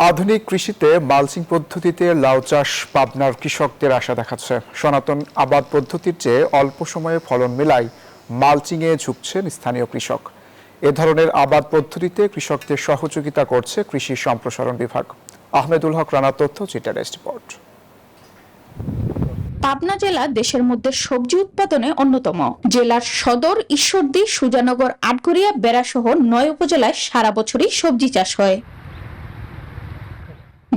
আধুনিক কৃষিতে মালচিং পদ্ধতিতে লাউ চাষ পাবনার কৃষকদের আশা দেখাচ্ছে। সনাতন আবাদ পদ্ধতির চেয়ে অল্প সময়ে ফলন মেলায় মালচিংয়ে ঝুঁকছেন স্থানীয় কৃষক। এ ধরনের আবাদ পদ্ধতিতে কৃষকদের সহযোগিতা করছে কৃষি সম্প্রসারণ বিভাগ। আহমেদুল হক রানার তথ্য, চিটা ডেস্ক রিপোর্ট। পাবনা জেলা দেশের মধ্যে সবজি উৎপাদনে অন্যতম। জেলার সদর, ঈশ্বরদী, সুজানগর, আটঘরিয়া, বেড়াসহ 9 উপজেলায় সারা বছরই সবজি চাষ হয়।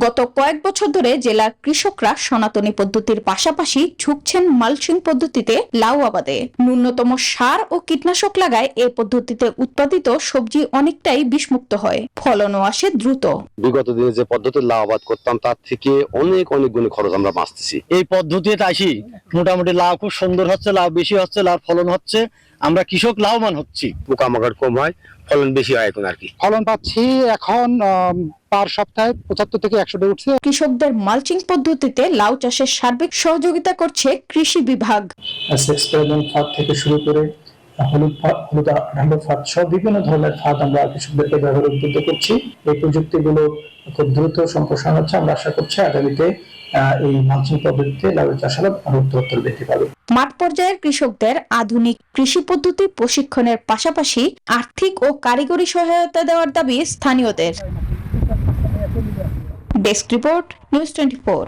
গত কয়েক বছর ধরে জেলার কৃষকরা সনাতনী পদ্ধতির পাশাপাশি ঝুঁকছেন মালচিং পদ্ধতিতে লাউ আবাদে। ন্যূনতম সার ও কীটনাশক লাগায় এই পদ্ধতিতে উৎপাদিত সবজি অনেকটাই বিষমুক্ত হয়, ফলনও আসে দ্রুত। বিগত দিনে যে পদ্ধতির লাউ আবাদ করতাম তার থেকে অনেক গুণে খরচ আমরা বাঁচতেছি। এই পদ্ধতিতে আসি মোটামুটি লাউ খুব সুন্দর হচ্ছে, লাউ বেশি হচ্ছে, লাউ ফলন হচ্ছে, আমরা কৃষক লাভবান হচ্ছি। পোকামাকড় কম হয়, ফলন বেশি হয়। এখন আর কি ফলন পাচ্ছি এখন পার সপ্তাহে 75 থেকে 100টা উঠছে। কৃষকদের মালচিং পদ্ধতিতে লাউ চাষের সার্বিক সহযোগিতা করছে কৃষি বিভাগ। ফাঁদ থেকে শুরু করে হলুদ ফাঁদ সব বিভিন্ন ধরনের ফাঁদ আমরা কৃষকদেরকে ব্যবহার উদ্বুদ্ধ করছি। এই প্রযুক্তিগুলো খুব দ্রুত সম্প্রসারণ হচ্ছে। আমরা আশা করছি আগামীতে এই মালচিং পদ্ধতিতে লাউ চাষাবাদ আরো উত্তরোত্তর বৃদ্ধি পাবে। মাঠ পর্যায়ের কৃষকদের আধুনিক কৃষি পদ্ধতি প্রশিক্ষণের পাশাপাশি আর্থিক ও কারিগরি সহায়তা দেওয়ার দাবি স্থানীয়দের। Desk report, news 24।